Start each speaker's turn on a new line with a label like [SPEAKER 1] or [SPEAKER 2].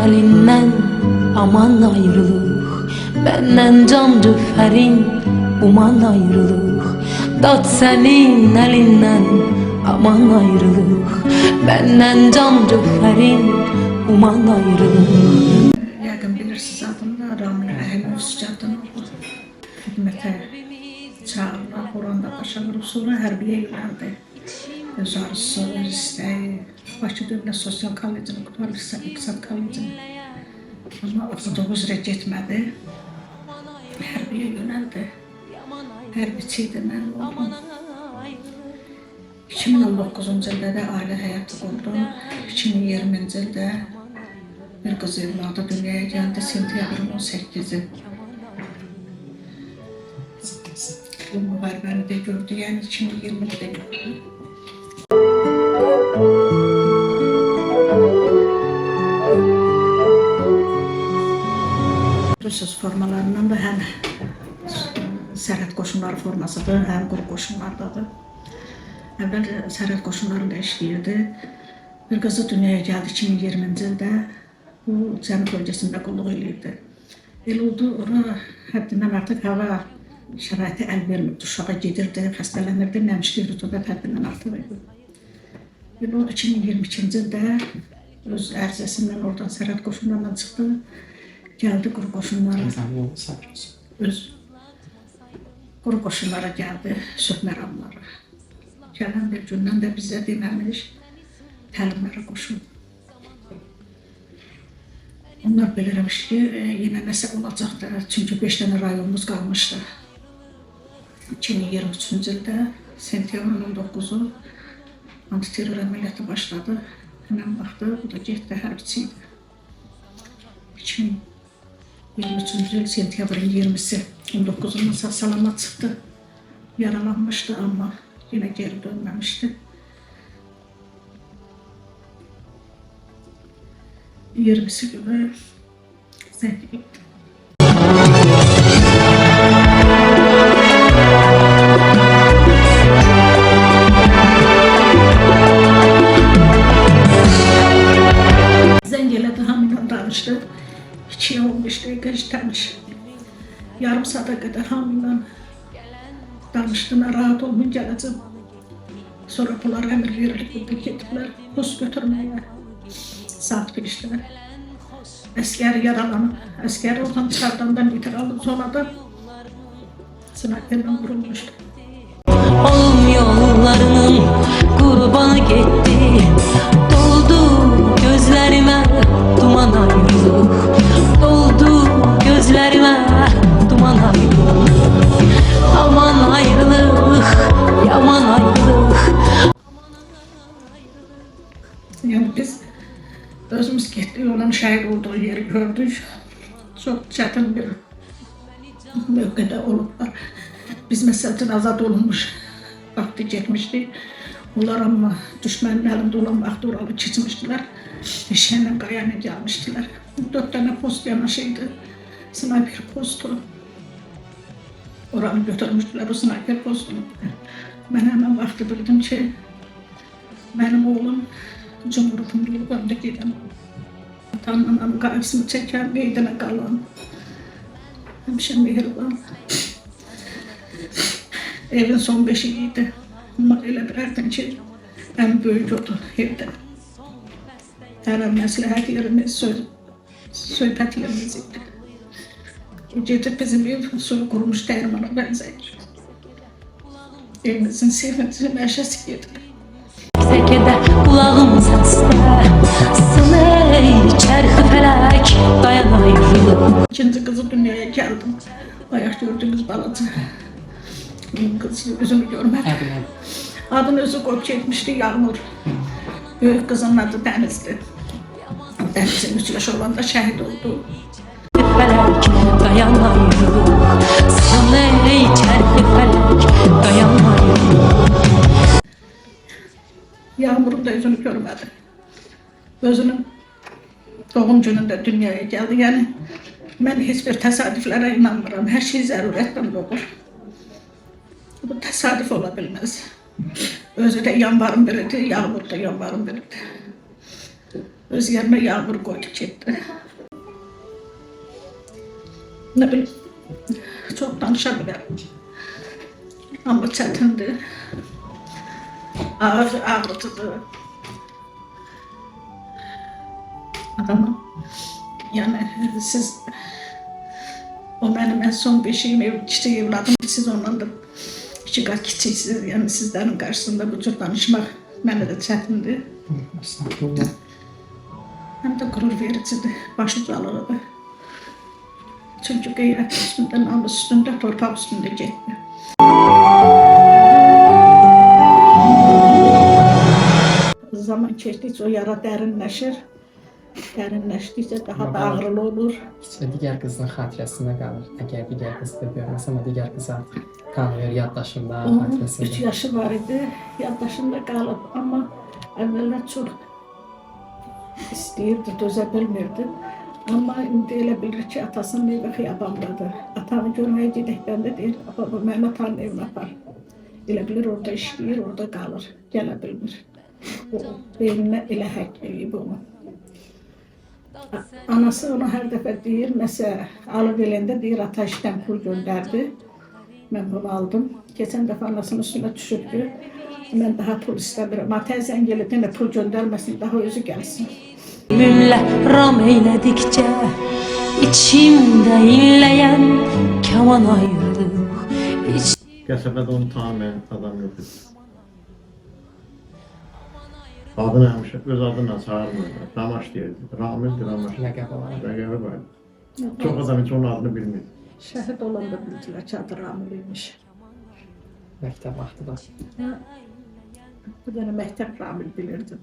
[SPEAKER 1] elinden aman ayrılık. Benden can cüferin uman ayrılık. Dad senin elinden aman ayrılık. Benden can cüferin uman ayrılık.
[SPEAKER 2] Yakın bilirsiniz adımda Ramil Rəhimov sıcaqdan xidmətə çağırırlar, Horanda başa vurub, sonra hərbiyə yönəldi. Öz arzusu, öz istəyi, Bakı Dövlət Sosial Kollecini, Qutarlıqsa İqtisad Kollecini. Amma oxuduğu üzrə getmədi, hərbiyə yönəldi. Hərbiçi idi, mən oldum. 2019-cu ildə də ailə həyatı qurdum. 2020-ci ildə bir qız evladı dünyaya gəldi, sentyabrın 18-i. Bu müharibəni də gördü, yəni 2020-də də gördü. Rusuz formalarından da həm sərhəd qoşunları formasıdır, həm quru qoşunlardadır. Əvvəl sərhəd qoşunlarında işləyirdi. Bir qızı dünyaya gəldi 2020-ci ildə. Bu Cənub bölgəsində qulluq edirdi. Elə oldu, ora həddindən artıq hava şəraiti əl vermirdi. Uşağa gedirdi, xəstələnirdi, nəmişli rütubət həddindən artıq idi. Elə oldu 2022-ci ildə öz ərizəsindən oradan sərhəd qoşunlarından çıxdı. Gəldi quru qoşunlara. Öz quru qoşunlara gəldi, sülh məramları. Gələn bir gündən də bizə deməmiş təlimlərə qoşun. Onlar bilirmiş ki, yenə nəsə olacaqdır. Çünki 5 dənə rayonumuz qalmışdı. 2023-cü ildə sentyabrın 19-u antiterror əməliyyatı başladı. Həmən vaxtı bu da getdi, hərbiçi idi. 2023-cü il sentyabrın 20-si 19-undan sağ-salamat çıxdı. Yaralanmışdı, amma yenə geri dönməmişdi. 20'si günü zəng etdi. Zəng elədi, hamıyla danışdı. 2-15 dəqiqə heç tanış. Yarım saata qədər hamıyla danışdı, narahat olmayın, gələcəm. Sonra bunlar əmr verilib, burada getdilər, post götürməyə. Saat girişdilər. Əskər yaralanıb, əskər oradan çıxardandan literallı zonada sınaklarından vurulmuşdu.
[SPEAKER 1] Olum yollarının qurbanı getdi. Doldu gözlərimə duman ayrılıq. Doldu gözlərimə duman ayrılıq. Aman ayrılıq, yaman ayrılıq.
[SPEAKER 2] Yani biz özümüz getdik, onun şəhid olduğu yeri gördük. Çox çətin bir mövqedə olublar. Biz məsələn azad olunmuş vaxtı getmişdik. Onlar amma düşmənin əlində olan vaxtı oralı keçmişdilər. Eşəylə qayana gəlmişdilər. 4 dənə post yanaşıydı. Sniper postu. Oranı götürmüşdülər, o sniper postunu. Mən həmən vaxtı bildim ki, mənim oğlum Cumhurbaşkanı yolunda gedən, atanın qarşısını çəkən, meydana qalan, həmişə mehriban. Evin son beşiği idi. Amma elə bilərdim ki, ən böyük odur evdə. Hər məsləhət yerimiz, söhbətlərimiz idi. Gedib bizim ev suyu qurumuş dəyirmana bənzəyir. Evimizin sevinci nəşəsi gedir.
[SPEAKER 1] Səkədə qulağım səsdə, sınır çərxi fələk, dayan ayrılıq.
[SPEAKER 2] İkinci qızı dünyaya gəldim. Bayaq gördüğünüz balaca. Kız üzünü görmədim. Adını özü qoyub getmişdi, Yağmur. Böyük qızın adı Dənizdir. Dənizin 3 yaş olanda şəhid oldu.
[SPEAKER 1] Fələk, dayan ayrılıq. Sınır çərxi fələk, dayan ayrılıq.
[SPEAKER 2] Yağmur'un da yüzünü görmədim. Özünün doğum günündə dünyaya gəldi. Yəni, mən heç bir təsadüflərə inanmıram. Hər şey zərurətdən doğur. Bu təsadüf ola bilməz. Özü də yanvarın biridir, Yağmur da yanvarın biridir. öz yerine yağmur koydu gitti. Ne bileyim, çok danışabilirim. Ama çetindi. Ağrıtıdı. Adamı. Yani siz, o benim en son beşiğim, küçük evladım, siz ondan da iki kat küçüksünüz. Yani sizlerin karşısında bu tür danışmak bana da çetindi.
[SPEAKER 3] Estağfurullah.
[SPEAKER 2] Hem de gurur vericiydi, başı alırdı. Çünkü gayret üstünde, namus üstünde, torpak üstünde gitti. Zaman geçtikçe o yara derinleşir. Derinleştikçe daha da ağrılı olur.
[SPEAKER 3] İşte diğer kızın hatırasında kalır. Eğer diğer kız da görmez ama diğer kız artık kalmıyor yaddaşında,
[SPEAKER 2] Onun 3
[SPEAKER 3] hatırasında.
[SPEAKER 2] yaşı var idi, yaddaşında kalıp ama evveler çok istəyirdi, dözə bilmirdi. Amma indi elə bilir ki, atasının evi xiyabamdadır. Atamı görməyə gedəkdən də deyir, baba, məni atanın evinə apar. Elə bilir, orada işləyir, orada qalır, gələ bilmir. O beyninə elə həkk eləyib onu. Anası ona hər dəfə deyir, məsələn, alıb eləndə deyir, ata işdən pul göndərdi. Mən bunu aldım. Keçən dəfə anasının üstünə düşübdü. Mən daha pul istəmirəm. Ata zəng elib, yenə pul göndərməsin, daha özü gəlsin.
[SPEAKER 1] Güllə ram eyledikçe içimde inleyen kaman ayrılık iç
[SPEAKER 4] Qəsəbədə onu tanımayan adam yox idi. Adını həmişə öz adına çağırmırdı. Ramaş deyirdi. Ramil Ramaş.
[SPEAKER 3] Ləqəb olarak.
[SPEAKER 4] Rəqəbi var. Çox adam heç onun adını bilmirdi.
[SPEAKER 2] Şəhid olanda bildilər ki, adı Ramil imiş.
[SPEAKER 3] Məktəb vaxtı da.
[SPEAKER 2] Bu dənə məktəb Ramil bilirdi.